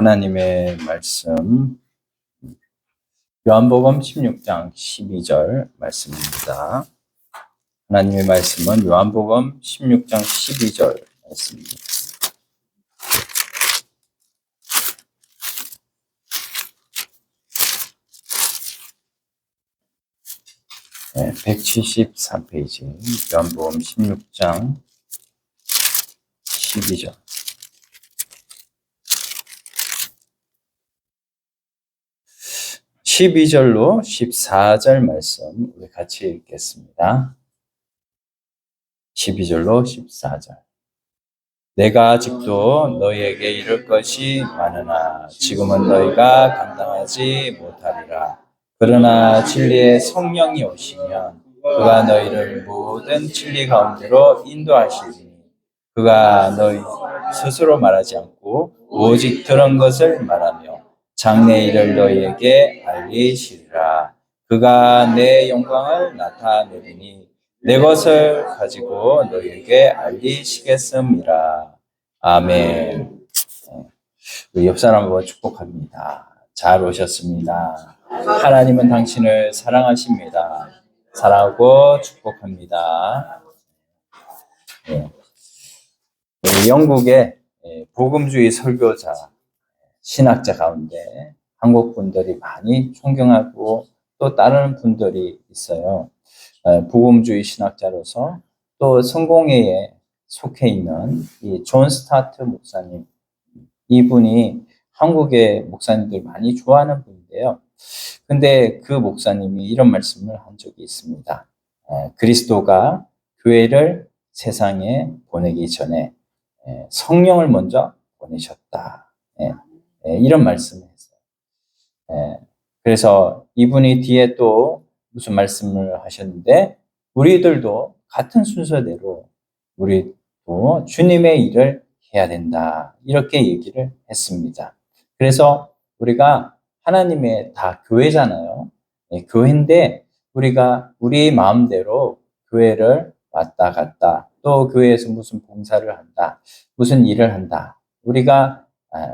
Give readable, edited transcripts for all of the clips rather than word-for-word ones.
하나님의 말씀, 요한복음 16장 12절 말씀입니다. 하나님의 말씀은 요한복음 16장 12절 말씀입니다. 네, 174페이지 요한복음 16장 12절. 12절로 14절 말씀 우리 같이 읽겠습니다. 12절로 14절. 내가 아직도 너희에게 이를 것이 많으나 지금은 너희가 감당하지 못하리라. 그러나 진리의 성령이 오시면 그가 너희를 모든 진리 가운데로 인도하시리니 그가 너희 스스로 말하지 않고 오직 들은 것을 말하며 장래 일을 너희에게 알리시리라. 그가 내 영광을 나타내리니 내 것을 가지고 너희에게 알리시겠음이라. 아멘. 우리 옆 사람과 축복합니다. 잘 오셨습니다. 하나님은 당신을 사랑하십니다. 사랑하고 축복합니다. 영국의 복음주의 설교자, 신학자 가운데 한국 분들이 많이 존경하고 또 다른 분들이 있어요. 복음주의 신학자로서 또 성공회에 속해 있는 이 존 스타트 목사님, 이분이 한국의 목사님들 많이 좋아하는 분인데요. 근데 그 목사님이 이런 말씀을 한 적이 있습니다. 그리스도가 교회를 세상에 보내기 전에 성령을 먼저 보내셨다. 이런 말씀을 했어요. 그래서 이분이 뒤에 또 무슨 말씀을 하셨는데, 우리들도 같은 순서대로 우리도 주님의 일을 해야 된다. 이렇게 얘기를 했습니다. 그래서 우리가 하나님의 다 교회잖아요. 교회인데 우리가 우리 마음대로 교회를 왔다 갔다, 또 교회에서 무슨 봉사를 한다, 무슨 일을 한다. 우리가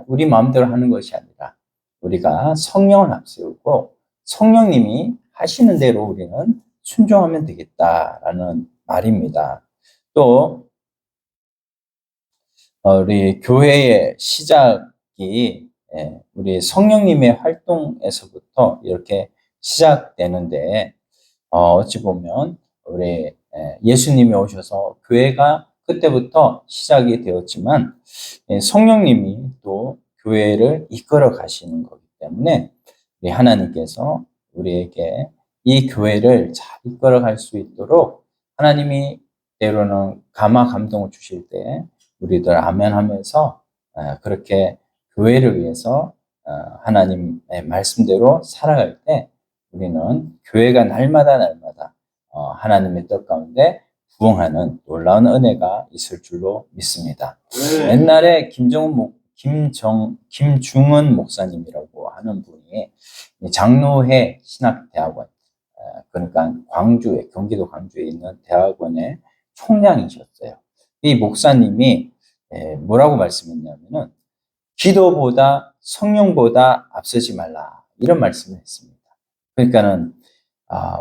우리 마음대로 하는 것이 아니라 우리가 성령을 앞세우고 성령님이 하시는 대로 우리는 순종하면 되겠다라는 말입니다. 또 우리 교회의 시작이 우리 성령님의 활동에서부터 이렇게 시작되는데, 어찌 보면 우리 예수님이 오셔서 교회가 그때부터 시작이 되었지만 성령님이 또 교회를 이끌어 가시는 거기 때문에 우리 하나님께서 우리에게 이 교회를 잘 이끌어 갈 수 있도록 하나님이 때로는 감동을 주실 때 우리들 아멘 하면서 그렇게 교회를 위해서 하나님의 말씀대로 살아갈 때 우리는 교회가 날마다 하나님의 뜻 가운데 부응하는 놀라운 은혜가 있을 줄로 믿습니다. 옛날에 김중은 목사님이라고 하는 분이 장로회 신학대학원, 그러니까 경기도 광주에 있는 대학원의 총장이셨어요. 이 목사님이 뭐라고 말씀했냐면은 기도보다 성령보다 앞서지 말라, 이런 말씀을 했습니다. 그러니까는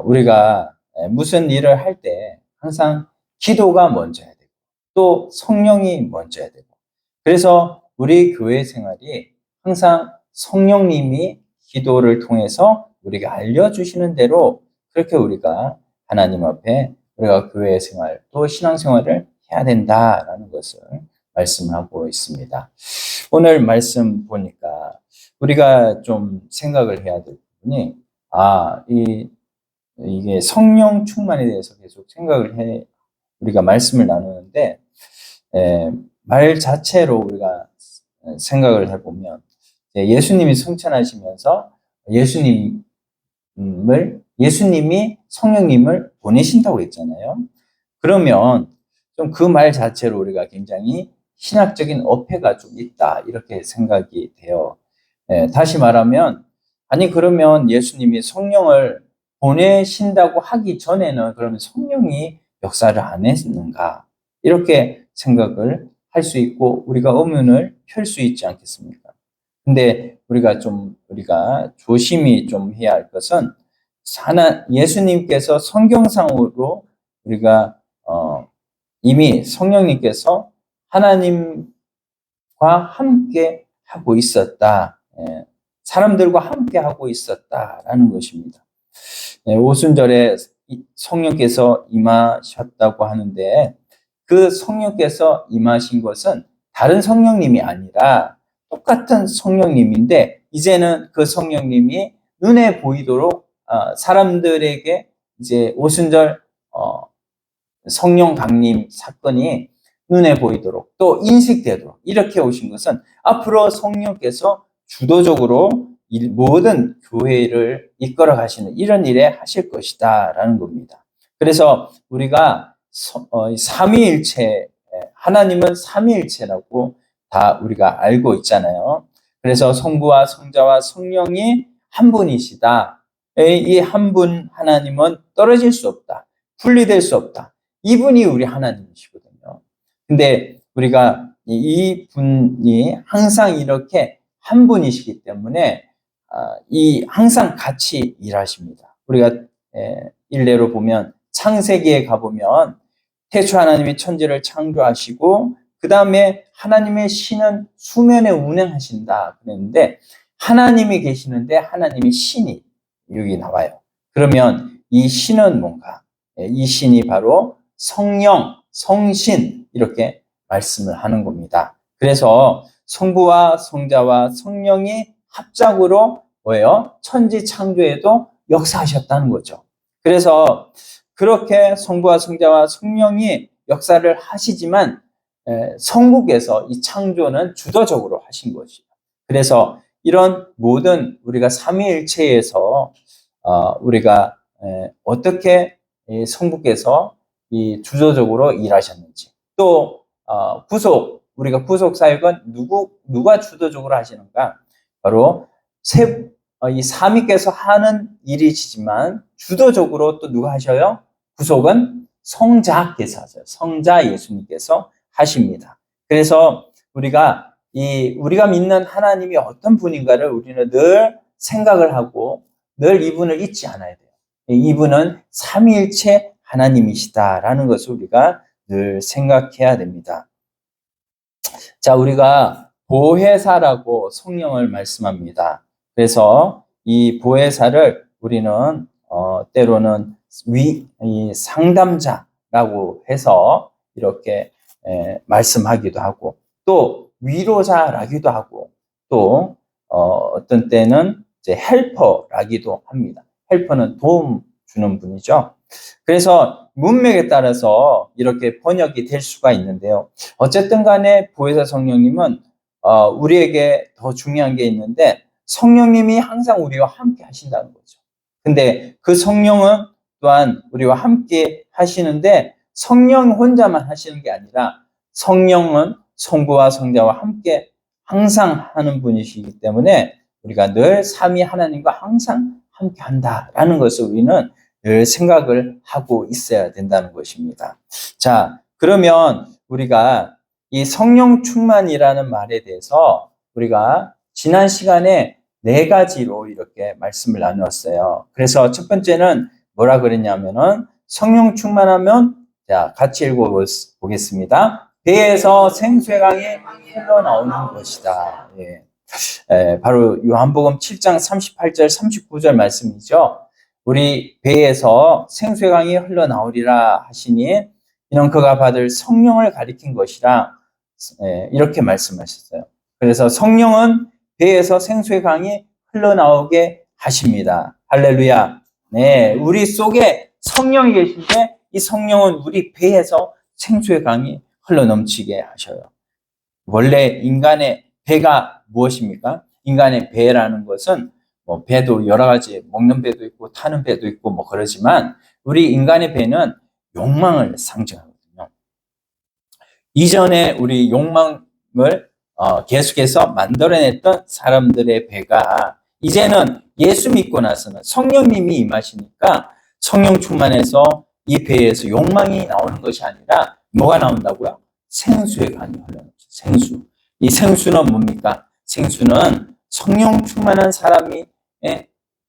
우리가 무슨 일을 할 때 항상 기도가 먼저야 되고 또 성령이 먼저야 되고, 그래서 우리 교회 생활이 항상 성령님이 기도를 통해서 우리가 알려주시는 대로 그렇게 우리가 하나님 앞에 우리가 교회 생활 또 신앙생활을 해야 된다라는 것을 말씀을 하고 있습니다. 오늘 말씀 보니까 우리가 좀 생각을 해야 될 부분이 이게 성령 충만에 대해서 계속 생각을 우리가 말씀을 나누는데, 말 자체로 우리가 생각을 해보면 예수님이 승천하시면서 예수님이 성령님을 보내신다고 했잖아요. 그러면 좀 그 말 자체로 우리가 굉장히 신학적인 어폐가 좀 있다, 이렇게 생각이 돼요. 다시 말하면, 그러면 예수님이 성령을 보내신다고 하기 전에는 그러면 성령이 역사를 안 했는가, 이렇게 생각을 할 수 있고 우리가 의문을 펼 수 있지 않겠습니까? 근데 우리가 조심히 좀 해야 할 것은 예수님께서 성경상으로 우리가 이미 성령님께서 하나님과 함께 하고 있었다. 사람들과 함께 하고 있었다라는 것입니다. 오순절에 성령께서 임하셨다고 하는데 그 성령께서 임하신 것은 다른 성령님이 아니라 똑같은 성령님인데 이제는 그 성령님이 눈에 보이도록 사람들에게 이제 오순절 성령 강림 사건이 눈에 보이도록 또 인식되도록 이렇게 오신 것은 앞으로 성령께서 주도적으로 모든 교회를 이끌어 가시는 이런 일에 하실 것이다 라는 겁니다. 그래서 우리가 삼위일체, 하나님은 삼위일체라고 다 우리가 알고 있잖아요. 그래서 성부와 성자와 성령이 한 분이시다. 이 한 분 하나님은 떨어질 수 없다. 분리될 수 없다. 이분이 우리 하나님이시거든요. 근데 우리가 이 분이 항상 이렇게 한 분이시기 때문에 항상 같이 일하십니다. 우리가 일례로 보면 창세기에 가보면 태초 하나님이 천지를 창조하시고 그 다음에 하나님의 신은 수면에 운행하신다 그랬는데 하나님이 계시는데 하나님의 신이 여기 나와요. 그러면 이 신은 뭔가? 이 신이 바로 성령, 성신 이렇게 말씀을 하는 겁니다. 그래서 성부와 성자와 성령이 합작으로 뭐예요? 천지 창조에도 역사하셨다는 거죠. 그래서 그렇게 성부와 성자와 성령이 역사를 하시지만 성국에서 이 창조는 주도적으로 하신 것이죠. 그래서 이런 모든 우리가 삼위일체에서 우리가 어떻게 성국에서 이 주도적으로 일하셨는지 또 우리가 구속 사역은 누가 주도적으로 하시는가? 바로 이 삼위께서 하는 일이시지만 주도적으로 또 누가 하셔요? 구속은 성자께서 하세요. 성자 예수님께서 하십니다. 그래서 우리가 믿는 하나님이 어떤 분인가를 우리는 늘 생각을 하고 늘 이분을 잊지 않아야 돼요. 이분은 삼위일체 하나님이시다라는 것을 우리가 늘 생각해야 됩니다. 자, 우리가 보혜사라고 성령을 말씀합니다. 그래서 이 보혜사를 우리는 때로는 이 상담자라고 해서 이렇게 말씀하기도 하고 또 위로자라기도 하고 또 어떤 때는 이제 헬퍼라기도 합니다. 헬퍼는 도움 주는 분이죠. 그래서 문맥에 따라서 이렇게 번역이 될 수가 있는데요. 어쨌든 간에 보혜사 성령님은 우리에게 더 중요한 게 있는데 성령님이 항상 우리와 함께 하신다는 거죠. 근데 그 성령은 또한 우리와 함께 하시는데 성령 혼자만 하시는 게 아니라 성령은 성부와 성자와 함께 항상 하는 분이시기 때문에 우리가 늘 삼위 하나님과 항상 함께 한다라는 것을 우리는 늘 생각을 하고 있어야 된다는 것입니다. 자, 그러면 우리가 이 성령 충만이라는 말에 대해서 우리가 지난 시간에 4가지로 이렇게 말씀을 나누었어요. 그래서 첫 번째는 뭐라 그랬냐면은 성령 충만하면 자, 같이 읽어보겠습니다. 배에서 생수의 강이 흘러나오는 것이다. 바로 요한복음 7장 38절 39절 말씀이죠. 우리 배에서 생수의 강이 흘러나오리라 하시니 이는 그가 받을 성령을 가리킨 것이라 이렇게 말씀하셨어요. 그래서 성령은 배에서 생수의 강이 흘러나오게 하십니다. 할렐루야. 네, 우리 속에 성령이 계신데 이 성령은 우리 배에서 생수의 강이 흘러넘치게 하셔요. 원래 인간의 배가 무엇입니까? 인간의 배라는 것은 뭐 배도 여러 가지 먹는 배도 있고 타는 배도 있고 뭐 그러지만 우리 인간의 배는 욕망을 상징하거든요. 이전에 우리 욕망을 계속해서 만들어냈던 사람들의 배가 이제는 예수 믿고 나서는 성령님이 임하시니까 성령 충만해서 이 배에서 욕망이 나오는 것이 아니라 뭐가 나온다고요? 생수의 강이 흘러나오죠. 생수. 이 생수는 뭡니까? 생수는 성령 충만한 사람이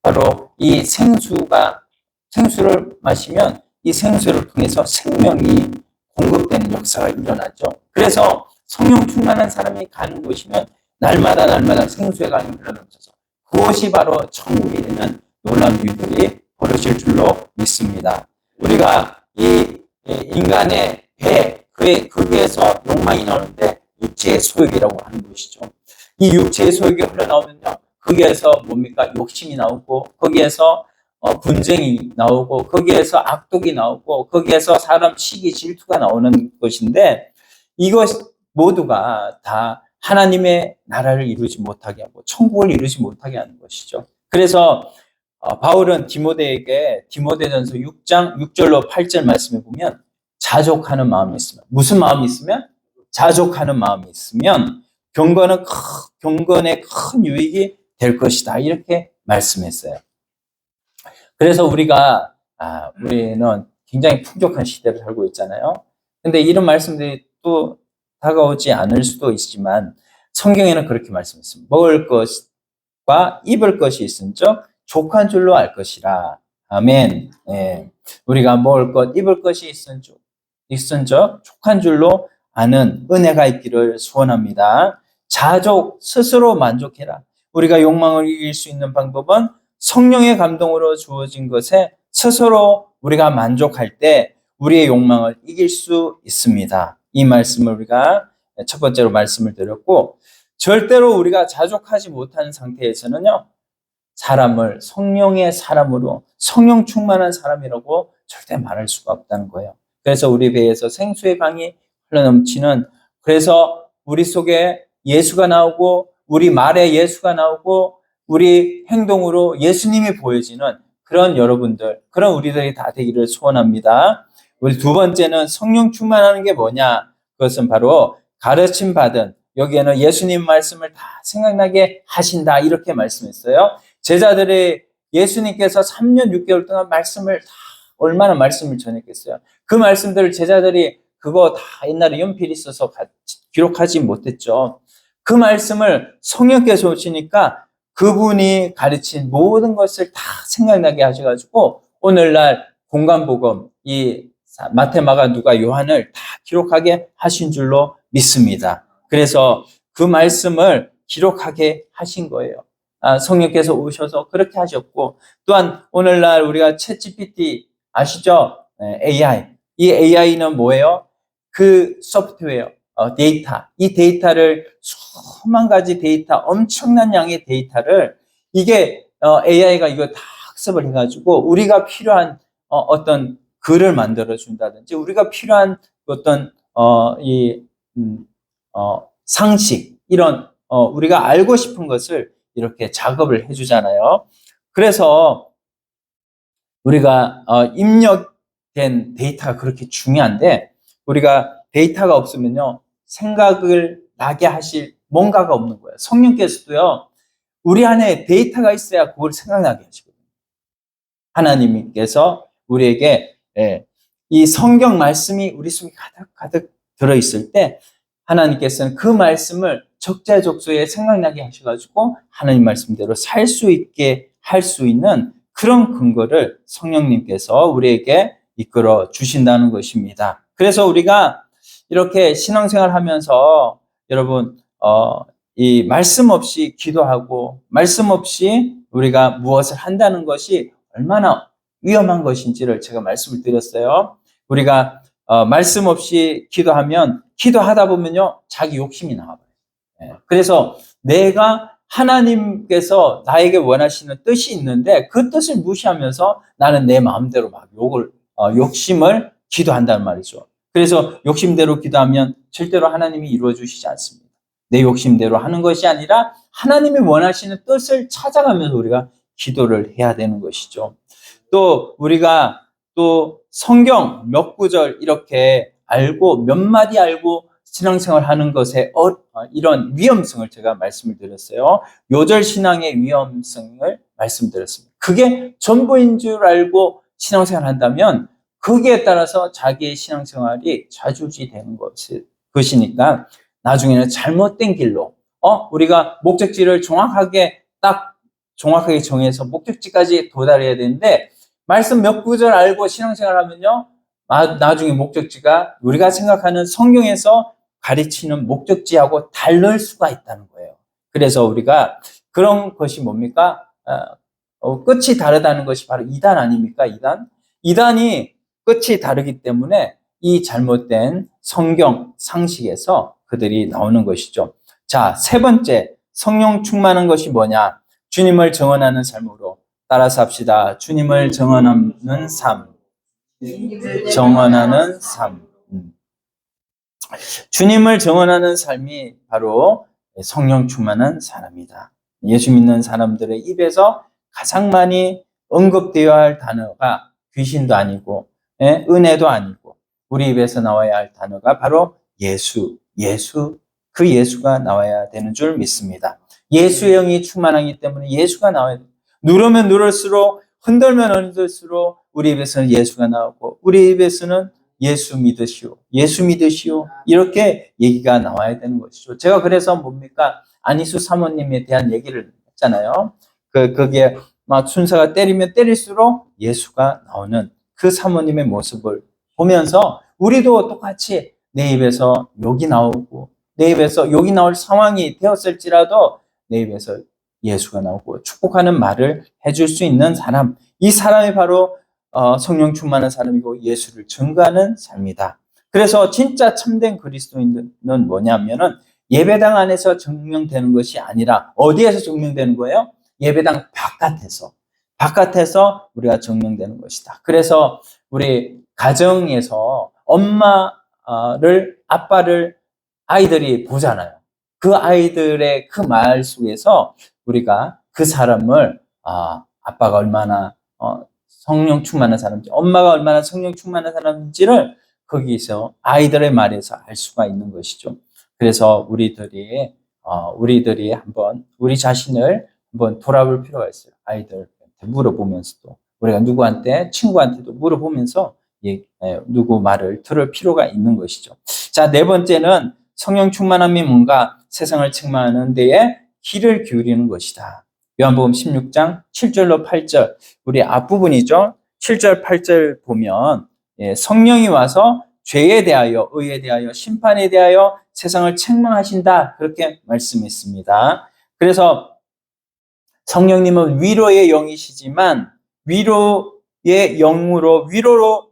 바로 이 생수를 마시면 이 생수를 통해서 생명이 공급되는 역사가 일어나죠. 그래서 성령 충만한 사람이 가는 곳이면 날마다 생수의 강이 흘러넘쳐서 그곳이 바로 천국이 되는 놀라운 일들이 벌어질 줄로 믿습니다. 우리가 이 인간의 배, 거기에서 욕망이 나오는데 육체의 소욕이라고 하는 것이죠. 이 육체의 소욕이 흘러나오면요, 거기에서 뭡니까? 욕심이 나오고, 거기에서 분쟁이 나오고, 거기에서 악독이 나오고, 거기에서 사람 시기 질투가 나오는 것인데, 이것 모두가 다 하나님의 나라를 이루지 못하게 하고 천국을 이루지 못하게 하는 것이죠. 그래서 바울은 디모데에게 디모데전서 6장 6절로 8절 말씀에 보면 자족하는 마음이 있으면, 무슨 마음이 있으면? 자족하는 마음이 있으면 경건의 큰 유익이 될 것이다, 이렇게 말씀했어요. 그래서 우리는 굉장히 풍족한 시대를 살고 있잖아요. 근데 이런 말씀들이 또 다가오지 않을 수도 있지만 성경에는 그렇게 말씀했습니다. 먹을 것과 입을 것이 있은즉 족한 줄로 알 것이라. 아멘. 우리가 먹을 것, 입을 것이 있은즉 족한 줄로 아는 은혜가 있기를 소원합니다. 자족, 스스로 만족해라. 우리가 욕망을 이길 수 있는 방법은 성령의 감동으로 주어진 것에 스스로 우리가 만족할 때 우리의 욕망을 이길 수 있습니다. 이 말씀을 우리가 첫 번째로 말씀을 드렸고, 절대로 우리가 자족하지 못하는 상태에서는요, 사람을 성령의 사람으로, 성령 충만한 사람이라고 절대 말할 수가 없다는 거예요. 그래서 우리 배에서 생수의 강이 흘러넘치는, 그래서 우리 속에 예수가 나오고, 우리 말에 예수가 나오고, 우리 행동으로 예수님이 보여지는 그런 여러분들, 그런 우리들이 다 되기를 소원합니다. 우리 두 번째는 성령 충만하는 게 뭐냐? 그것은 바로 가르침 받은, 여기에는 예수님 말씀을 다 생각나게 하신다, 이렇게 말씀했어요. 제자들이 예수님께서 3년 6개월 동안 얼마나 말씀을 전했겠어요. 그 말씀들을 제자들이 그거 다 옛날에 연필이 있어서 기록하지 못했죠. 그 말씀을 성령께서 오시니까 그분이 가르친 모든 것을 다 생각나게 하셔가지고 오늘날 공간복음, 이 마태, 마가, 누가, 요한을 다 기록하게 하신 줄로 믿습니다. 그래서 그 말씀을 기록하게 하신 거예요. 성령께서 오셔서 그렇게 하셨고, 또한 오늘날 우리가 챗GPT 아시죠? AI. 이 AI는 뭐예요? 그 소프트웨어, 데이터. 이 데이터를 수만 가지 데이터, 엄청난 양의 데이터를 이게 AI가 이거 다 학습을 해가지고 우리가 필요한 어떤 글을 만들어 준다든지, 우리가 필요한 어떤 상식, 이런 우리가 알고 싶은 것을 이렇게 작업을 해주잖아요. 그래서 우리가 입력된 데이터가 그렇게 중요한데, 우리가 데이터가 없으면요, 생각을 나게 하실 뭔가가 없는 거예요. 성령께서도요, 우리 안에 데이터가 있어야 그걸 생각나게 하시거든요. 하나님께서 우리에게 이 성경 말씀이 우리 속에 가득 들어있을 때 하나님께서는 그 말씀을 적재적소에 생각나게 하셔가지고 하나님 말씀대로 살 수 있게 할 수 있는 그런 근거를 성령님께서 우리에게 이끌어 주신다는 것입니다. 그래서 우리가 이렇게 신앙생활 하면서 여러분 이 말씀 없이 기도하고 말씀 없이 우리가 무엇을 한다는 것이 얼마나 위험한 것인지를 제가 말씀을 드렸어요. 우리가 말씀 없이 기도하면 기도하다 보면요, 자기 욕심이 나와요. 그래서 내가 하나님께서 나에게 원하시는 뜻이 있는데 그 뜻을 무시하면서 나는 내 마음대로 막 욕심을 기도한다는 말이죠. 그래서 욕심대로 기도하면 절대로 하나님이 이루어 주시지 않습니다. 내 욕심대로 하는 것이 아니라 하나님이 원하시는 뜻을 찾아가면서 우리가 기도를 해야 되는 것이죠. 또 우리가 또 성경 몇 구절 이렇게 알고 몇 마디 알고 신앙생활 하는 것에 이런 위험성을 제가 말씀을 드렸어요. 요절 신앙의 위험성을 말씀드렸습니다. 그게 전부인 줄 알고 신앙생활 한다면 거기에 따라서 자기의 신앙생활이 좌지우지 되는 것이니까 나중에는 잘못된 길로 우리가 목적지를 정확하게 정해서 목적지까지 도달해야 되는데, 말씀 몇 구절 알고 신앙생활 하면요, 나중에 목적지가 우리가 생각하는 성경에서 가르치는 목적지하고 다를 수가 있다는 거예요. 그래서 우리가 그런 것이 뭡니까? 끝이 다르다는 것이 바로 이단 아닙니까? 이단이 끝이 다르기 때문에 이 잘못된 성경 상식에서 그들이 나오는 것이죠. 자, 세 번째, 성령 충만한 것이 뭐냐? 주님을 정언하는 삶으로 따라서 합시다. 주님을 정언하는 삶. 정언하는 삶. 주님을 정언하는 삶이 바로 성령 충만한 사람이다. 예수 믿는 사람들의 입에서 가장 많이 언급되어야 할 단어가 귀신도 아니고, 은혜도 아니고, 우리 입에서 나와야 할 단어가 바로 예수, 그 예수가 나와야 되는 줄 믿습니다. 예수의 영이 충만하기 때문에 예수가 나와야 돼요. 누르면 누를수록, 흔들면 흔들수록 우리 입에서는 예수가 나오고, 우리 입에서는 예수 믿으시오, 이렇게 얘기가 나와야 되는 것이죠. 제가 그래서 뭡니까? 안희수 사모님에 대한 얘기를 했잖아요. 그게 막 순서가 때리면 때릴수록 예수가 나오는 그 사모님의 모습을 보면서 우리도 똑같이 내 입에서 욕이 나오고, 내 입에서 욕이 나올 상황이 되었을지라도 내 입에서 예수가 나오고 축복하는 말을 해줄 수 있는 사람, 이 사람이 바로 성령 충만한 사람이고 예수를 증거하는 삶이다. 그래서 진짜 참된 그리스도인은 뭐냐면은 예배당 안에서 증명되는 것이 아니라 어디에서 증명되는 거예요? 예배당 바깥에서 우리가 증명되는 것이다. 그래서 우리 가정에서 아빠를 아이들이 보잖아요. 그 아이들의 그 말 속에서 우리가 그 사람을 아빠가 얼마나 성령 충만한 사람인지, 엄마가 얼마나 성령 충만한 사람인지를 거기서 아이들의 말에서 알 수가 있는 것이죠. 그래서 우리들이 한번 우리 자신을 한번 돌아볼 필요가 있어요. 아이들한테 물어보면서도, 우리가 누구한테, 친구한테도 물어보면서 누구 말을 들을 필요가 있는 것이죠. 자, 네 번째는 성령 충만함이 뭔가? 세상을 책망하는 데에 귀를 기울이는 것이다. 요한복음 16장 7절로 8절, 우리 앞부분이죠. 7절, 8절 보면 성령이 와서 죄에 대하여, 의에 대하여, 심판에 대하여 세상을 책망하신다, 그렇게 말씀했습니다. 그래서 성령님은 위로의 영이시지만 위로의 영으로 위로로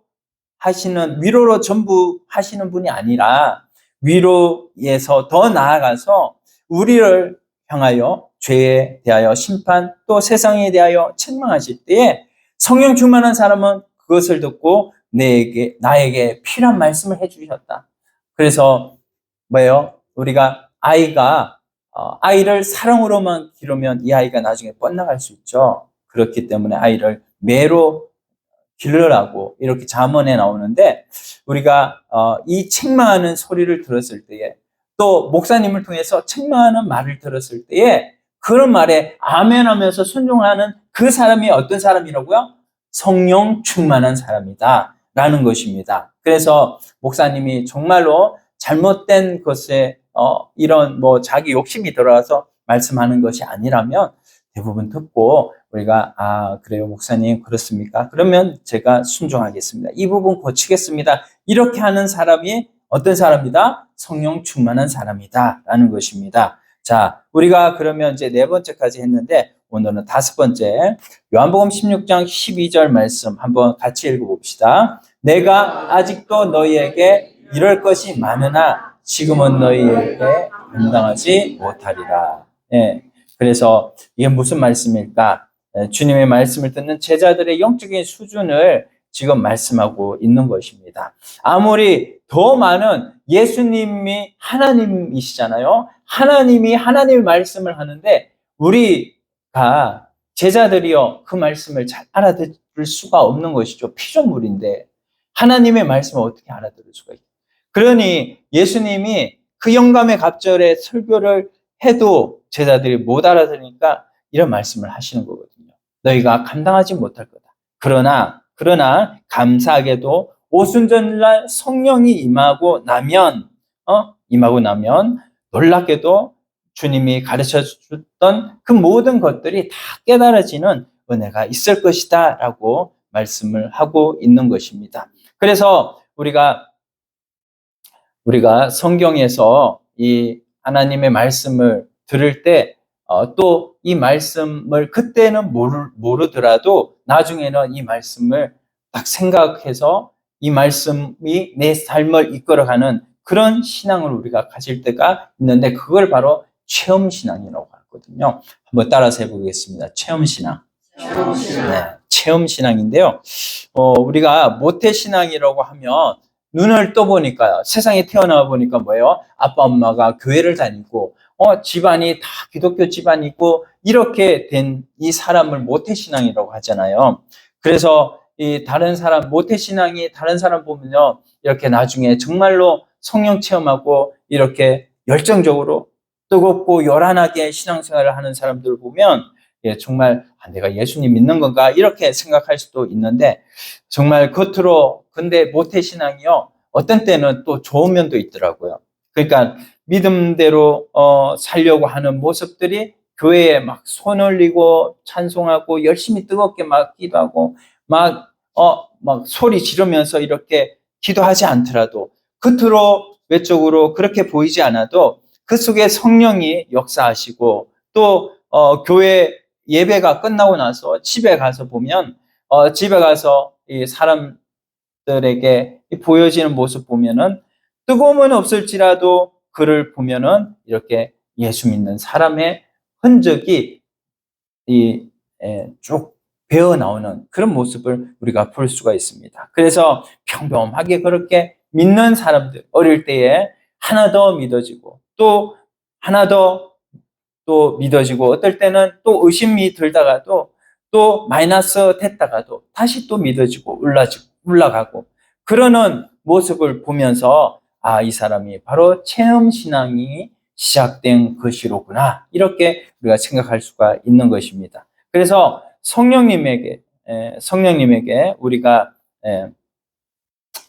전부 하시는 분이 아니라 위로에서 더 나아가서 우리를 향하여 죄에 대하여 심판, 또 세상에 대하여 책망하실 때에 성령 충만한 사람은 그것을 듣고 나에게 필요한 말씀을 해주셨다. 그래서 뭐예요? 우리가 아이를 사랑으로만 기르면 이 아이가 나중에 뻗나갈 수 있죠. 그렇기 때문에 아이를 매로 기르라고 이렇게 잠언에 나오는데, 우리가 이 책망하는 소리를 들었을 때에, 또 목사님을 통해서 책망하는 말을 들었을 때에 그런 말에 아멘하면서 순종하는 그 사람이 어떤 사람이라고요? 성령 충만한 사람이다 라는 것입니다. 그래서 목사님이 정말로 잘못된 것에 이런 자기 욕심이 들어와서 말씀하는 것이 아니라면 대부분 듣고 우리가 그래요 목사님, 그렇습니까? 그러면 제가 순종하겠습니다. 이 부분 고치겠습니다. 이렇게 하는 사람이 어떤 사람이다? 성령 충만한 사람이다 라는 것입니다. 자, 우리가 그러면 이제 네 번째까지 했는데, 오늘은 다섯 번째, 요한복음 16장 12절 말씀 한번 같이 읽어봅시다. 내가 아직도 너희에게 이럴 것이 많으나 지금은 너희에게 감당하지 못하리라. 그래서 이게 무슨 말씀일까? 주님의 말씀을 듣는 제자들의 영적인 수준을 지금 말씀하고 있는 것입니다. 아무리 더 많은, 예수님이 하나님이시잖아요. 하나님이 하나님의 말씀을 하는데 우리가 제자들이요 그 말씀을 잘 알아들을 수가 없는 것이죠. 피조물인데 하나님의 말씀을 어떻게 알아들을 수가 있어요? 그러니 예수님이 그 영감의 갑절에 설교를 해도 제자들이 못 알아들으니까 이런 말씀을 하시는 거거든요. 너희가 감당하지 못할 거다. 그러나 감사하게도 오순절날 성령이 임하고 나면 놀랍게도 주님이 가르쳐 줬던 그 모든 것들이 다 깨달아지는 은혜가 있을 것이다 라고 말씀을 하고 있는 것입니다. 그래서 우리가 성경에서 이 하나님의 말씀을 들을 때 또 이 말씀을 그때는 모르더라도 나중에는 이 말씀을 딱 생각해서 이 말씀이 내 삶을 이끌어가는 그런 신앙을 우리가 가질 때가 있는데 그걸 바로 체험신앙이라고 하거든요. 한번 따라서 해보겠습니다. 체험신앙. 네, 체험신앙인데요. 우리가 모태신앙이라고 하면 눈을 떠보니까요. 세상에 태어나 보니까 뭐예요? 아빠, 엄마가 교회를 다니고, 집안이 다 기독교 집안이고, 이렇게 된 이 사람을 모태신앙이라고 하잖아요. 그래서 이 다른 사람, 모태신앙이 다른 사람 보면요. 이렇게 나중에 정말로 성령 체험하고, 이렇게 열정적으로 뜨겁고 요란하게 신앙생활을 하는 사람들을 보면, 정말 내가 예수님 믿는 건가? 이렇게 생각할 수도 있는데, 정말 겉으로, 근데 모태신앙이요. 어떤 때는 또 좋은 면도 있더라고요. 그러니까 믿음대로 살려고 하는 모습들이 교회에 막 손 올리고 찬송하고 열심히 뜨겁게 막 기도하고 막 소리 지르면서 이렇게 기도하지 않더라도 겉으로 외적으로 그렇게 보이지 않아도 그 속에 성령이 역사하시고 또 교회 예배가 끝나고 나서 집에 가서 보면 집에 가서 이 사람들에게 보여지는 모습 보면은 뜨거움은 없을지라도 그를 보면은 이렇게 예수 믿는 사람의 흔적이 쭉 배어 나오는 그런 모습을 우리가 볼 수가 있습니다. 그래서 평범하게 그렇게 믿는 사람들 어릴 때에 하나 더 믿어지고 또 하나 더 또 믿어지고 어떨 때는 또 의심이 들다가도 또 마이너스 됐다가도 다시 또 믿어지고 올라가고 그러는 모습을 보면서 이 사람이 바로 체험신앙이 시작된 것이로구나 이렇게 우리가 생각할 수가 있는 것입니다. 그래서 성령님에게 우리가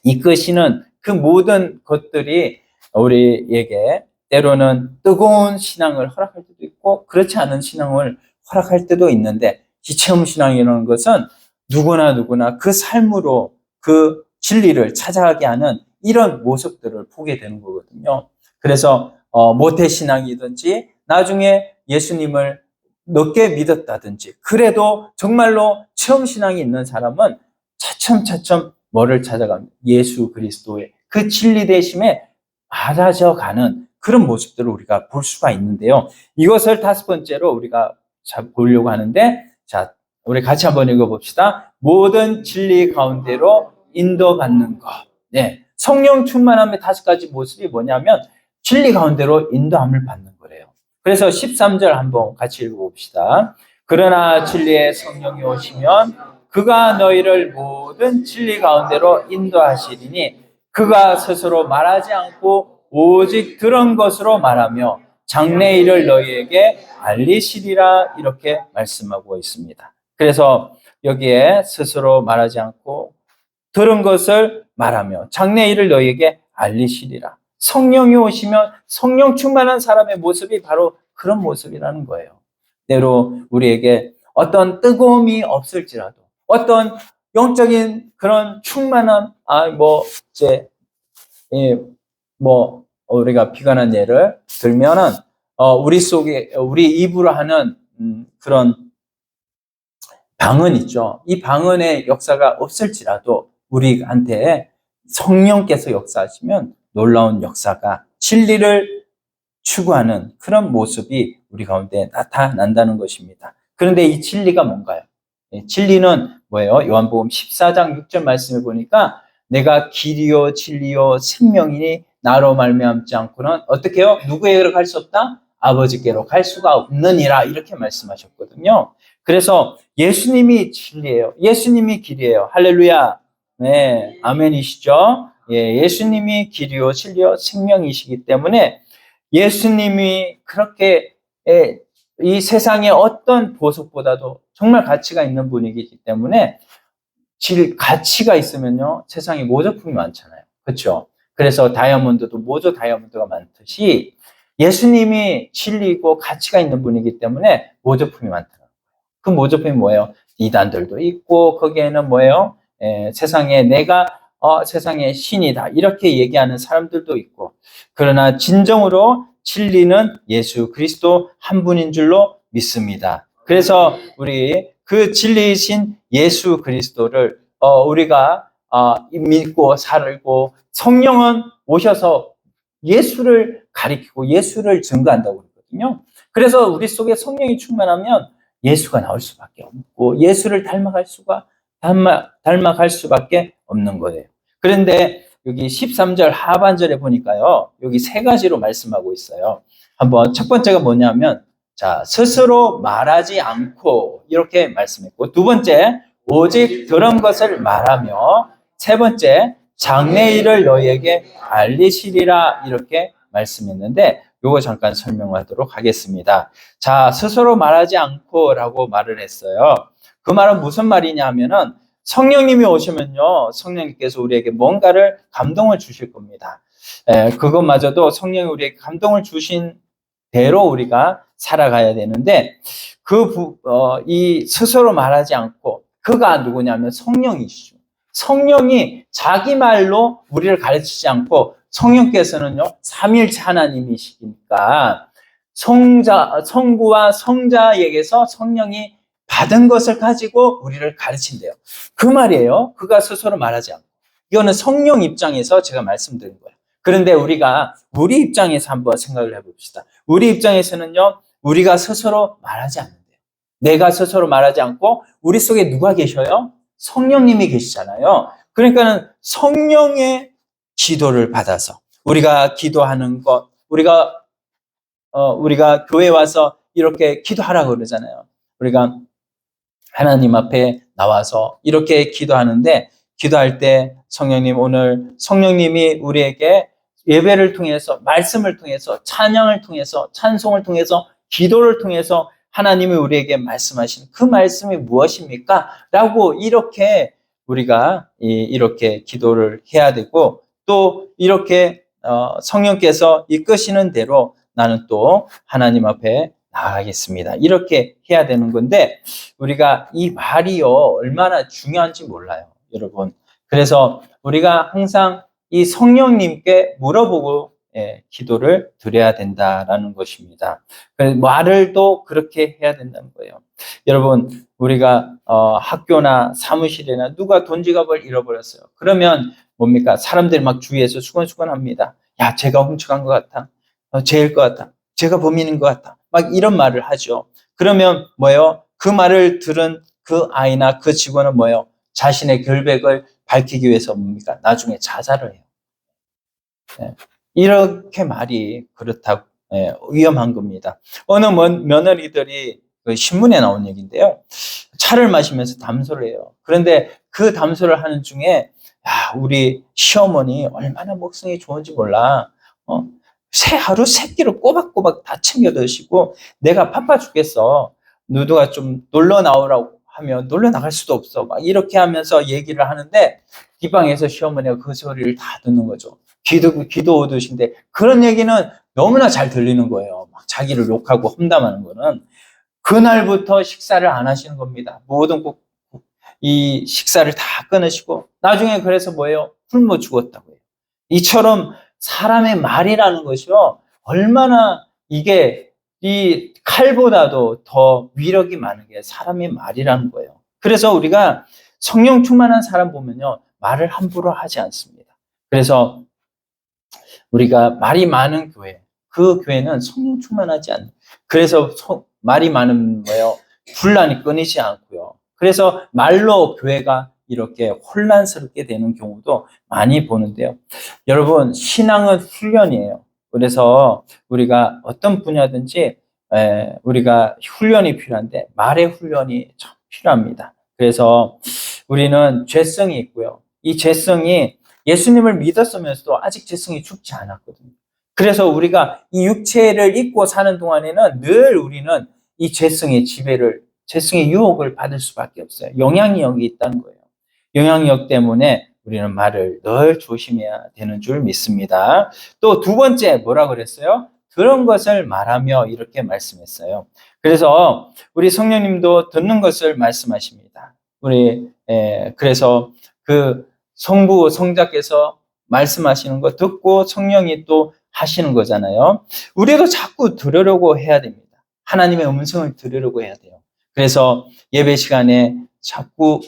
이끄시는 그 모든 것들이 우리에게 때로는 뜨거운 신앙을 허락할 때도 있고 그렇지 않은 신앙을 허락할 때도 있는데 이 체험신앙이라는 것은 누구나 그 삶으로 그 진리를 찾아가게 하는 이런 모습들을 보게 되는 거거든요. 그래서 모태신앙이든지 나중에 예수님을 늦게 믿었다든지 그래도 정말로 체험신앙이 있는 사람은 차츰 뭐를 찾아갑니다. 예수 그리스도의 그 진리 되심에 알아져가는 그런 모습들을 우리가 볼 수가 있는데요. 이것을 5번째로 우리가 보려고 하는데 자, 우리 같이 한번 읽어봅시다. 모든 진리 가운데로 인도받는 것. 네, 성령 충만함의 5가지 모습이 뭐냐면 진리 가운데로 인도함을 받는 거래요. 그래서 13절 한번 같이 읽어봅시다. 그러나 진리의 성령이 오시면 그가 너희를 모든 진리 가운데로 인도하시리니 그가 스스로 말하지 않고 오직 들은 것으로 말하며 장래일을 너희에게 알리시리라 이렇게 말씀하고 있습니다. 그래서 여기에 스스로 말하지 않고 들은 것을 말하며 장래일을 너희에게 알리시리라. 성령이 오시면 성령 충만한 사람의 모습이 바로 그런 모습이라는 거예요. 때로 우리에게 어떤 뜨거움이 없을지라도 어떤 영적인 그런 충만함, 우리가 비관한 예를 들면은, 우리 입으로 하는, 그런 방언 있죠. 이 방언의 역사가 없을지라도 우리한테 성령께서 역사하시면 놀라운 역사가 진리를 추구하는 그런 모습이 우리 가운데 나타난다는 것입니다. 그런데 이 진리가 뭔가요? 진리는 뭐예요? 요한복음 14장 6절 말씀을 보니까 내가 길이요 진리요 생명이니 나로 말미암지 않고는 어떻게 해요? 누구에게로 갈 수 없다? 아버지께로 갈 수가 없느니라 이렇게 말씀하셨거든요. 그래서 예수님이 진리예요. 예수님이 길이에요. 할렐루야. 네, 아멘이시죠? 예수님이 길이요 진리요 생명이시기 때문에 예수님이 그렇게 이 세상의 어떤 보석보다도 정말 가치가 있는 분이기 때문에 가치가 있으면요 세상에 모조품이 많잖아요. 그렇죠? 그래서 다이아몬드도 모조 다이아몬드가 많듯이 예수님이 진리이고 가치가 있는 분이기 때문에 모조품이 많더라고요. 그 모조품이 뭐예요? 이단들도 있고 거기에는 뭐예요? 세상에 내가 세상의 신이다 이렇게 얘기하는 사람들도 있고, 그러나 진정으로 진리는 예수 그리스도 한 분인 줄로 믿습니다. 그래서 우리 그 진리이신 예수 그리스도를 우리가 믿고 살고, 성령은 오셔서 예수를 가리키고 예수를 증거한다고 그러거든요. 그래서 우리 속에 성령이 충만하면 예수가 나올 수밖에 없고 예수를 닮아갈 수밖에 없는 거예요. 그런데 여기 13절 하반절에 보니까요, 여기 세 가지로 말씀하고 있어요. 한번 첫 번째가 뭐냐면, 자, 스스로 말하지 않고 이렇게 말씀했고, 두 번째, 오직 들은 것을 말하며, 세 번째, 장래일을 너희에게 알리시리라 이렇게 말씀했는데, 요거 잠깐 설명하도록 하겠습니다. 자, 스스로 말하지 않고 라고 말을 했어요. 그 말은 무슨 말이냐 하면은, 성령님이 오시면요, 성령님께서 우리에게 뭔가를 감동을 주실 겁니다. 그것마저도 성령이 우리에게 감동을 주신 대로 우리가 살아가야 되는데, 이 스스로 말하지 않고, 그가 누구냐면 성령이시죠. 성령이 자기 말로 우리를 가르치지 않고, 성령께서는요, 삼위일체 하나님이시니까 성부와 성자에게서 성령이 받은 것을 가지고 우리를 가르친대요. 그 말이에요. 그가 스스로 말하지 않고. 이거는 성령 입장에서 제가 말씀드린 거예요. 그런데 우리가 우리 입장에서 한번 생각을 해봅시다. 우리 입장에서는요, 우리가 스스로 말하지 않는데요. 내가 스스로 말하지 않고 우리 속에 누가 계셔요? 성령님이 계시잖아요. 그러니까는 성령의 기도를 받아서 우리가 기도하는 것, 우리가 교회 와서 이렇게 기도하라고 그러잖아요. 우리가 하나님 앞에 나와서 이렇게 기도하는데, 기도할 때 성령님, 오늘 성령님이 우리에게 예배를 통해서, 말씀을 통해서, 찬양을 통해서, 찬송을 통해서, 기도를 통해서 하나님이 우리에게 말씀하신 그 말씀이 무엇입니까? 라고 이렇게 우리가 이렇게 기도를 해야 되고, 또 이렇게 성령께서 이끄시는 대로 나는 또 하나님 앞에 나가겠습니다. 이렇게 해야 되는 건데, 우리가 이 말이요, 얼마나 중요한지 몰라요, 여러분. 그래서 우리가 항상 이 성령님께 물어보고 기도를 드려야 된다라는 것입니다. 말을 또 그렇게 해야 된다는 거예요. 여러분, 우리가 학교나 사무실이나 누가 돈 지갑을 잃어버렸어요. 그러면 뭡니까? 사람들이 막 주위에서 수건수건합니다. 야, 제가 훔쳐간 것 같아. 쟤일 것 같아. 제가 범인인 것 같아. 막 이런 말을 하죠. 그러면 뭐예요? 그 말을 들은 그 아이나 그 직원은 뭐예요? 자신의 결백을 밝히기 위해서 뭡니까? 나중에 자살을 해요. 이렇게 말이 그렇다고 위험한 겁니다. 어느 며느리들이 그 신문에 나온 얘기인데요. 차를 마시면서 담소를 해요. 그런데 그 담소를 하는 중에, 야, 우리 시어머니 얼마나 먹성이 좋은지 몰라. 하루 3끼를 꼬박꼬박 다 챙겨 드시고, 내가 바빠 죽겠어. 누가 좀 놀러 나오라고 하면 놀러 나갈 수도 없어. 막 이렇게 하면서 얘기를 하는데, 뒷방에서 시어머니가 그 소리를 다 듣는 거죠. 기도 오듯인데, 그런 얘기는 너무나 잘 들리는 거예요. 막 자기를 욕하고 험담하는 거는. 그날부터 식사를 안 하시는 겁니다. 모든 이 식사를 다 끊으시고, 나중에 그래서 뭐예요? 굶어 죽었다고 해요. 이처럼 사람의 말이라는 것이요, 얼마나 이게 이 칼보다도 더 위력이 많은 게 사람의 말이라는 거예요. 그래서 우리가 성령 충만한 사람 보면요, 말을 함부로 하지 않습니다. 그래서 우리가 말이 많은 교회, 그 교회는 성령 충만하지 않는, 그래서 말이 많은 뭐예요? 분란이 끊이지 않고요. 그래서 말로 교회가 이렇게 혼란스럽게 되는 경우도 많이 보는데요. 여러분, 신앙은 훈련이에요. 그래서 우리가 어떤 분야든지 우리가 훈련이 필요한데, 말의 훈련이 참 필요합니다. 그래서 우리는 죄성이 있고요. 이 죄성이 예수님을 믿었으면서도 아직 죄성이 죽지 않았거든요. 그래서 우리가 이 육체를 입고 사는 동안에는 늘 우리는 이 죄성의 유혹을 받을 수밖에 없어요. 영향력이 있다는 거예요. 영향력 때문에 우리는 말을 늘 조심해야 되는 줄 믿습니다. 또 두 번째 뭐라 그랬어요? 들은 것을 말하며 이렇게 말씀했어요. 그래서 우리 성령님도 듣는 것을 말씀하십니다. 그래서 그 성부, 성자께서 말씀하시는 거 듣고 성령이 또 하시는 거잖아요. 우리도 자꾸 들으려고 해야 됩니다. 하나님의 음성을 들으려고 해야 돼요. 그래서 예배 시간에 자꾸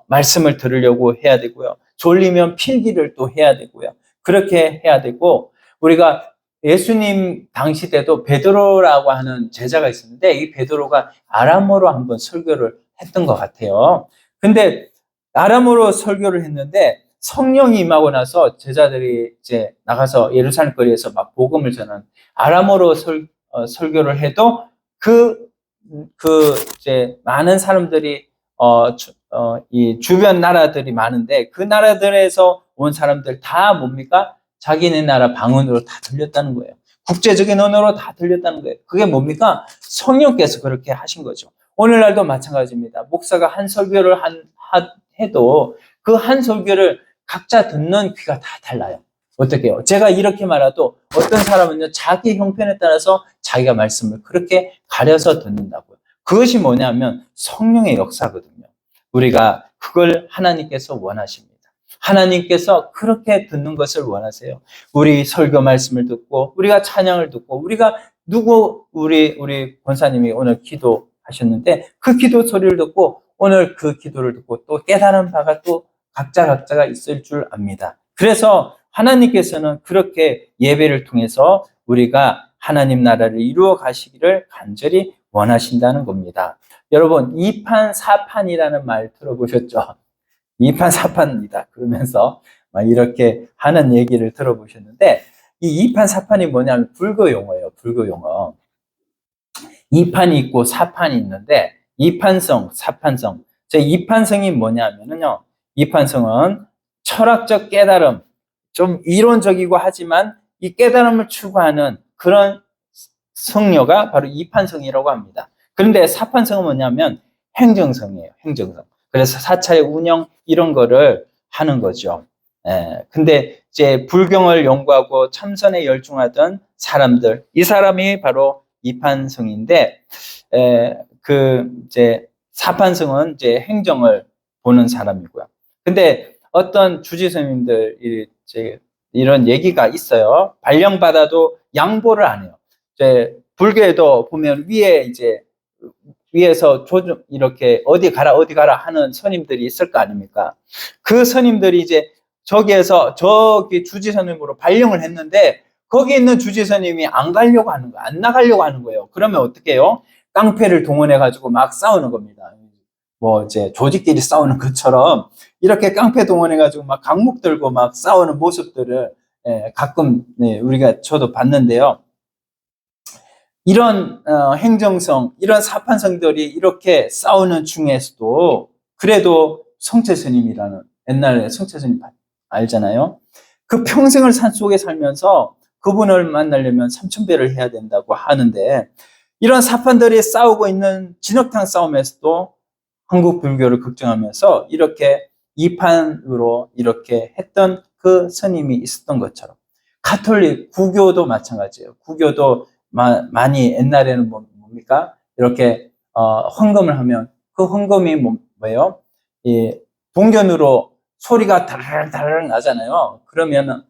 말씀을 들으려고 해야 되고요. 졸리면 필기를 또 해야 되고요. 그렇게 해야 되고, 우리가 예수님 당시 때도 베드로라고 하는 제자가 있었는데, 이 베드로가 아람어로 한번 설교를 했던 것 같아요. 근데 아람어로 설교를 했는데 성령이 임하고 나서 제자들이 이제 나가서 예루살렘 거리에서 막 복음을 전하는 아람어로 설교를 해도 이제 많은 사람들이 이 주변 나라들이 많은데 그 나라들에서 온 사람들 다 뭡니까? 자기네 나라 방언으로 다 들렸다는 거예요. 국제적인 언어로 다 들렸다는 거예요. 그게 뭡니까? 성령께서 그렇게 하신 거죠. 오늘날도 마찬가지입니다. 목사가 한 설교를 해도 그 한 설교를 각자 듣는 귀가 다 달라요. 어떻게 해요? 제가 이렇게 말해도 어떤 사람은요, 자기 형편에 따라서 자기가 말씀을 그렇게 가려서 듣는다고요. 그것이 뭐냐면 성령의 역사거든요. 우리가 그걸 하나님께서 원하십니다. 하나님께서 그렇게 듣는 것을 원하세요. 우리 설교 말씀을 듣고, 우리가 찬양을 듣고, 우리가 우리 권사님이 오늘 기도하셨는데, 그 기도 소리를 듣고, 오늘 그 기도를 듣고 또 깨달은 바가 또 각자가 있을 줄 압니다. 그래서 하나님께서는 그렇게 예배를 통해서 우리가 하나님 나라를 이루어 가시기를 간절히 원하신다는 겁니다. 여러분, 2판 4판이라는 말 들어보셨죠? 2판 4판입니다. 그러면서 막 이렇게 하는 얘기를 들어보셨는데, 이 2판 4판이 뭐냐면 불교 용어예요. 불교 용어. 2판이 있고 4판이 있는데 2판성, 4판성. 제 2판성이 뭐냐면요. 2판성은 철학적 깨달음, 좀 이론적이고 하지만 이 깨달음을 추구하는 그런 성녀가 바로 2판성이라고 합니다. 그런데 4판성은 뭐냐면 행정성이에요. 행정성. 그래서 4차의 운영 이런 거를 하는 거죠. 근데 이제 불경을 연구하고 참선에 열중하던 사람들, 이 사람이 바로 2판성인데, 이제 4판성은 이제 행정을 보는 사람이고요. 근데 어떤 주지스님들이 이제 이런 얘기가 있어요. 발령받아도 양보를 안 해요. 이제 불교에도 보면 위에서 이렇게 어디 가라 하는 스님들이 있을 거 아닙니까? 그 스님들이 이제 저기 주지스님으로 발령을 했는데 거기 있는 주지스님이 안 가려고 하는 거예요. 안 나가려고 하는 거예요. 그러면 어떻게 해요? 깡패를 동원해가지고 막 싸우는 겁니다. 뭐 이제 조직끼리 싸우는 것처럼 이렇게 깡패 동원해가지고 막 강목 들고 막 싸우는 모습들을 가끔 저도 봤는데요. 이런 행정성, 이런 사판성들이 이렇게 싸우는 중에서도 그래도 성채스님이라는 옛날에 성채스님 알잖아요. 그 평생을 산속에 살면서 그분을 만나려면 3000배를 해야 된다고 하는데 이런 사판들이 싸우고 있는 진흙탕 싸움에서도 한국 불교를 걱정하면서 이렇게 2판으로 이렇게 했던 그 스님이 있었던 것처럼 가톨릭, 구교도 마찬가지예요. 구교도 많이 옛날에는 뭡니까? 이렇게 헌금을 하면 그 헌금이 뭐예요? 이 동견으로 소리가 다르르 나잖아요. 그러면은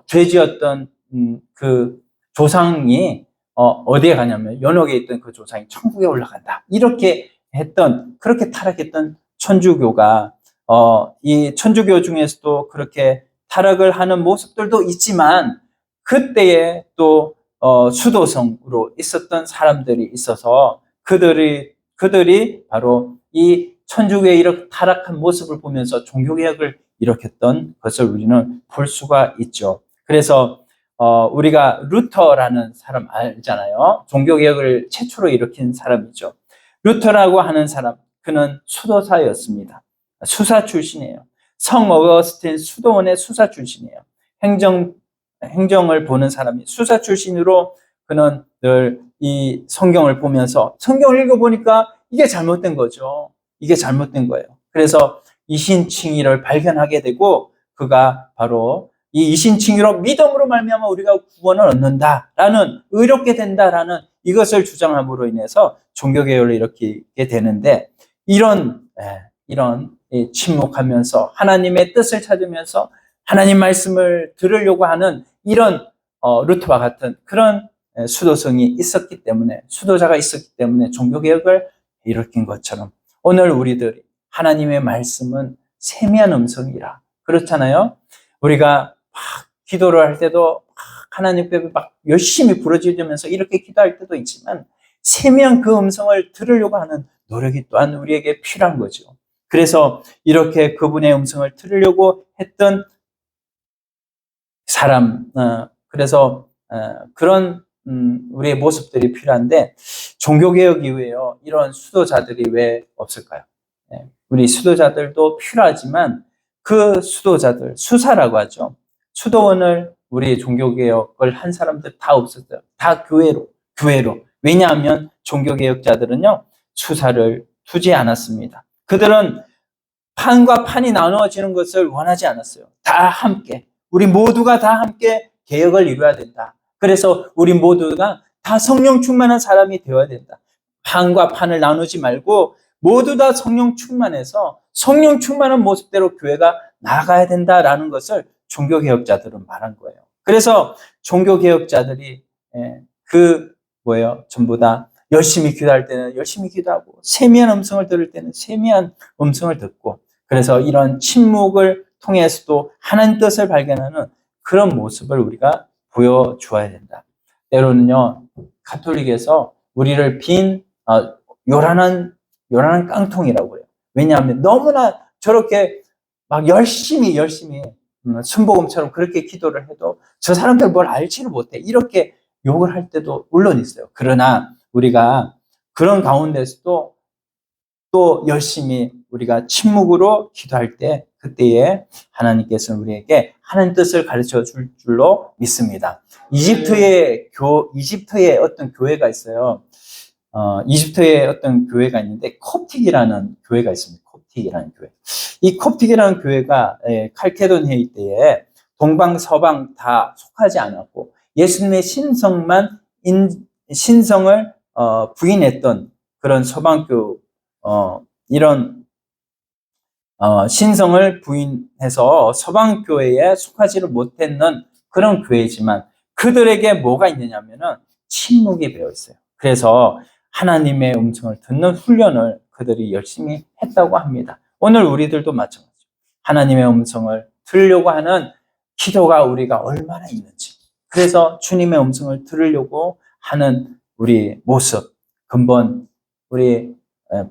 죄 지었던 그 조상이 어디에 가냐면 연옥에 있던 그 조상이 천국에 올라간다. 이렇게 그렇게 타락했던 천주교가 이 천주교 중에서도 그렇게 타락을 하는 모습들도 있지만 그때에 또 수도성으로 있었던 사람들이 있어서 그들이 바로 이 천주교의 이렇게 타락한 모습을 보면서 종교개혁을 일으켰던 것을 우리는 볼 수가 있죠. 그래서 우리가 루터라는 사람 알잖아요. 종교개혁을 최초로 일으킨 사람이죠. 루터라고 하는 사람, 그는 수도사였습니다. 수사 출신이에요. 성 어거스틴 수도원의 수사 출신이에요. 행정을 보는 사람이 수사 출신으로 그는 늘 이 성경을 보면서 성경을 읽어보니까 이게 잘못된 거죠. 이게 잘못된 거예요. 그래서 이신칭의를 발견하게 되고 그가 바로 이 이신칭의로 믿음으로 말미암아 우리가 구원을 얻는다라는, 의롭게 된다라는 이것을 주장함으로 인해서 종교개혁을 일으키게 되는데, 이런 침묵하면서 하나님의 뜻을 찾으면서 하나님 말씀을 들으려고 하는 이런 루터와 같은 그런 수도성이 있었기 때문에, 수도자가 있었기 때문에 종교개혁을 일으킨 것처럼 오늘 우리들이 하나님의 말씀은 세미한 음성이라 그렇잖아요. 우리가 막 기도를 할 때도 막 하나님께 막 열심히 부르짖으면서 이렇게 기도할 때도 있지만, 세미한 그 음성을 들으려고 하는 노력이 또한 우리에게 필요한 거죠. 그래서 이렇게 그분의 음성을 들으려고 했던 사람, 그래서 그런 우리의 모습들이 필요한데, 종교개혁 이후에요, 이런 수도자들이 왜 없을까요? 우리 수도자들도 필요하지만 그 수도자들, 수사라고 하죠. 수도원을 우리 종교개혁을 한 사람들 다 없었어요. 다 교회로. 왜냐하면 종교개혁자들은요, 수사를 두지 않았습니다. 그들은 판과 판이 나누어지는 것을 원하지 않았어요. 다 함께, 우리 모두가 다 함께 개혁을 이루어야 된다. 그래서 우리 모두가 다 성령 충만한 사람이 되어야 된다. 판과 판을 나누지 말고 모두 다 성령 충만해서 성령 충만한 모습대로 교회가 나아가야 된다라는 것을 종교개혁자들은 말한 거예요. 그래서 종교개혁자들이 전부 다 열심히 기도할 때는 열심히 기도하고, 세미한 음성을 들을 때는 세미한 음성을 듣고, 그래서 이런 침묵을 통해서도 하나님 뜻을 발견하는 그런 모습을 우리가 보여주어야 된다. 때로는요, 가톨릭에서 우리를 빈 요란한 깡통이라고 해요. 왜냐하면 너무나 저렇게 막 열심히 순복음처럼 그렇게 기도를 해도 저 사람들 뭘 알지를 못해, 이렇게 욕을 할 때도 물론 있어요. 그러나 우리가 그런 가운데서도 또 열심히 우리가 침묵으로 기도할 때, 그때에 하나님께서는 우리에게 하나님 뜻을 가르쳐 줄 줄로 믿습니다. 이집트에 어떤 교회가 있어요. 이집트에 어떤 교회가 있는데 콥틱이라는 교회가 있습니다. 콥틱이라는 교회. 이 콥틱이라는 교회가 칼케돈 회의 때에 동방 서방 다 속하지 않았고 예수님의 신성을 부인했던 그런 서방교, 이런 신성을 부인해서 서방교회에 속하지를 못했는 그런 교회지만, 그들에게 뭐가 있느냐면은 침묵이 배어 있어요. 그래서 하나님의 음성을 듣는 훈련을 그들이 열심히 했다고 합니다. 오늘 우리들도 마찬가지죠. 하나님의 음성을 들으려고 하는 기도가 우리가 얼마나 있는지, 그래서 주님의 음성을 들으려고 하는 우리 모습, 근본 우리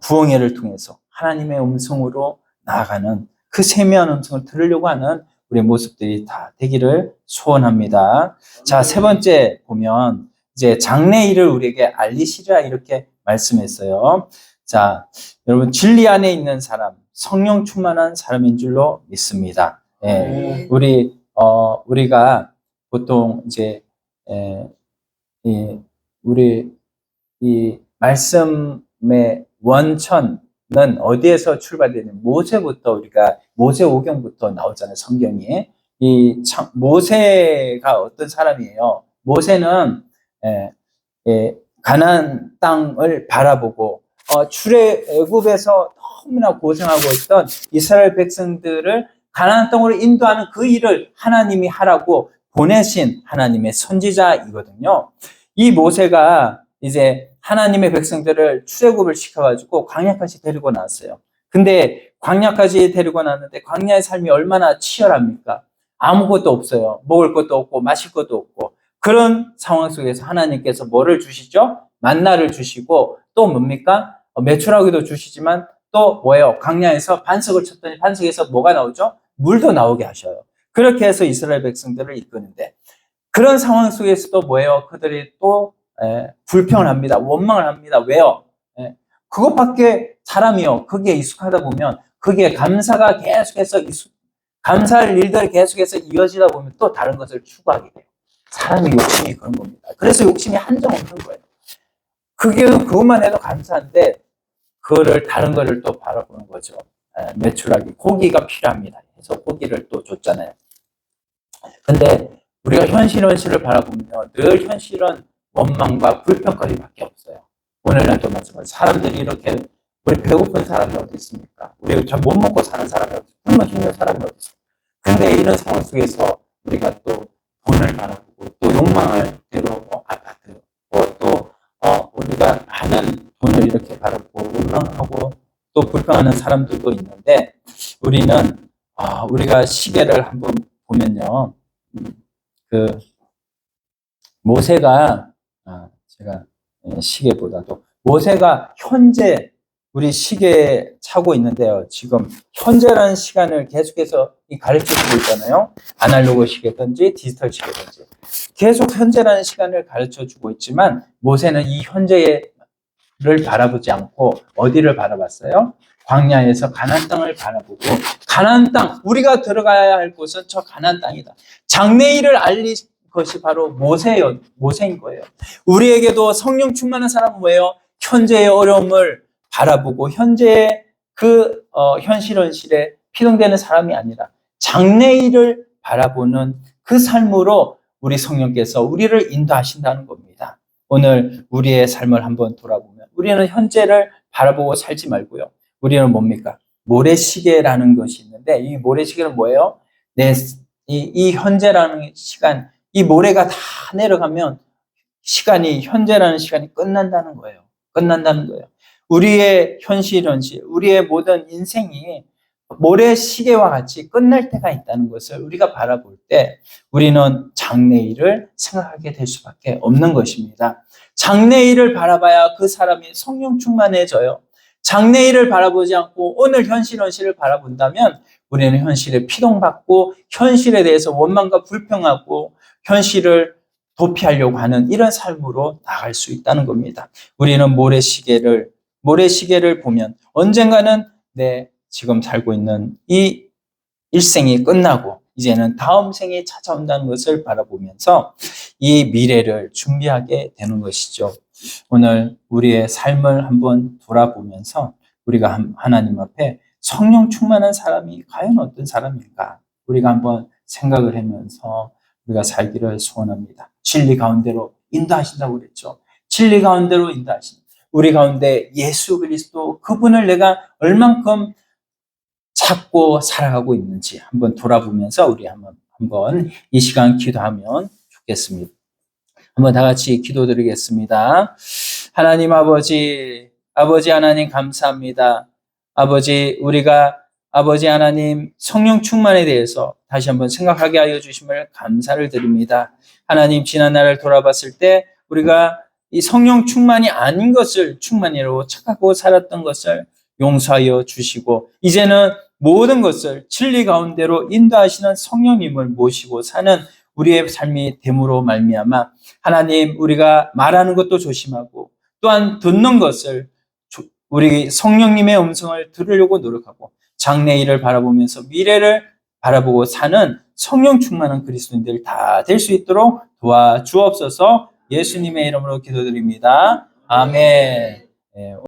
부흥회를 통해서 하나님의 음성으로 나아가는 그 세미한 음성을 들으려고 하는 우리의 모습들이 다 되기를 소원합니다. 자, 세 번째 보면 이제 장래일을 우리에게 알리시리라 이렇게 말씀했어요. 자, 여러분, 진리 안에 있는 사람, 성령 충만한 사람인 줄로 믿습니다. 우리가 보통 이제 우리 이 말씀의 원천은 어디에서 출발되는, 모세부터, 우리가 모세오경부터 나오잖아요, 성경이. 모세가 어떤 사람이에요? 모세는 가나안 땅을 바라보고 출애굽에서 너무나 고생하고 있던 이스라엘 백성들을 가나안 땅으로 인도하는 그 일을 하나님이 하라고 보내신 하나님의 선지자이거든요. 이 모세가 이제 하나님의 백성들을 출애굽을 시켜가지고 광야까지 데리고 나왔어요. 근데 광야까지 데리고 나왔는데 광야의 삶이 얼마나 치열합니까? 아무것도 없어요. 먹을 것도 없고 마실 것도 없고. 그런 상황 속에서 하나님께서 뭐를 주시죠? 만나를 주시고, 또 뭡니까? 메추라기도 주시지만 또 뭐예요? 광야에서 반석을 쳤더니 반석에서 뭐가 나오죠? 물도 나오게 하셔요. 그렇게 해서 이스라엘 백성들을 이끄는데, 그런 상황 속에서도 뭐예요? 그들이 또 불평을 합니다. 원망을 합니다. 왜요? 그것밖에 사람이요, 거기에 익숙하다 보면, 거기에 감사가 계속해서 감사할 일들이 계속해서 이어지다 보면 또 다른 것을 추구하게 돼요. 사람의 욕심이 그런 겁니다. 그래서 욕심이 한정 없는 거예요. 그것만 해도 감사한데 그거를, 다른 거를 또 바라보는 거죠. 메추라기, 고기가 필요합니다. 그래서 고기를 또 줬잖아요. 근데 우리가 현실을 바라보면 늘 현실은 원망과 불평거리밖에 없어요. 오늘날도 마찬가지로 사람들이 이렇게 우리 배고픈 사람이 어디 있습니까? 우리 잘 못 먹고 사는 사람이 어디 있습니까? 굶어 죽는 사람이 어디 있습니까? 근데 이런 상황 속에서 우리가 또 돈을 바라보고 또 욕망을 대로 아파트 또 우리가 많은 돈을 이렇게 바라보고 원망하고 또 불평하는 사람들도 있는데 우리는 우리가 시계를 한번 보면요. 그 모세가 제가 시계보다도 모세가 현재 우리 시계에 차고 있는데요. 지금 현재라는 시간을 계속해서 가르쳐주고 있잖아요. 아날로그 시계든지 디지털 시계든지 계속 현재라는 시간을 가르쳐주고 있지만 모세는 이 현재를 바라보지 않고 어디를 바라봤어요? 광야에서 가나안 땅을 바라보고 가나안 땅 우리가 들어가야 할 곳은 저 가나안 땅이다. 장래일을 알릴 것이 바로 모세인 거예요. 우리에게도 성령 충만한 사람은 뭐예요? 현재의 어려움을 바라보고 현재의 그 현실에 피동되는 사람이 아니라 장래일을 바라보는 그 삶으로 우리 성령께서 우리를 인도하신다는 겁니다. 오늘 우리의 삶을 한번 돌아보면 우리는 현재를 바라보고 살지 말고요. 우리는 뭡니까? 모래시계라는 것이 있는데 이 모래시계는 뭐예요? 이 현재라는 시간, 이 모래가 다 내려가면 현재라는 시간이 끝난다는 거예요. 끝난다는 거예요. 우리의 현실, 우리의 모든 인생이 모래시계와 같이 끝날 때가 있다는 것을 우리가 바라볼 때 우리는 장래일을 생각하게 될 수밖에 없는 것입니다. 장래일을 바라봐야 그 사람이 성령 충만해져요. 장래일을 바라보지 않고 오늘 현실을 바라본다면 우리는 현실에 피동받고 현실에 대해서 원망과 불평하고 현실을 도피하려고 하는 이런 삶으로 나갈 수 있다는 겁니다. 우리는 모래시계를 보면 언젠가는 내 지금 살고 있는 이 일생이 끝나고 이제는 다음 생이 찾아온다는 것을 바라보면서 이 미래를 준비하게 되는 것이죠. 오늘 우리의 삶을 한번 돌아보면서 우리가 하나님 앞에 성령 충만한 사람이 과연 어떤 사람인가 우리가 한번 생각을 하면서 우리가 살기를 소원합니다. 진리 가운데로 인도하신다고 그랬죠. 진리 가운데로 인도하신다. 우리 가운데 예수 그리스도 그분을 내가 얼만큼 찾고 살아가고 있는지 한번 돌아보면서 우리 한번 이 시간 기도하면 좋겠습니다. 한번 다 같이 기도드리겠습니다. 하나님 아버지 하나님 감사합니다. 우리가 아버지 하나님 성령 충만에 대해서 다시 한번 생각하게 하여 주심을 감사를 드립니다. 하나님 지난 날을 돌아봤을 때 우리가 이 성령 충만이 아닌 것을 충만이라고 착각하고 살았던 것을 용서하여 주시고 이제는 모든 것을 진리 가운데로 인도하시는 성령님을 모시고 사는 우리의 삶이 됨으로 말미암아 하나님 우리가 말하는 것도 조심하고 또한 듣는 것을 우리 성령님의 음성을 들으려고 노력하고 장래일을 바라보면서 미래를 바라보고 사는 성령 충만한 그리스도인들 다 될 수 있도록 도와주옵소서. 예수님의 이름으로 기도드립니다. 아멘.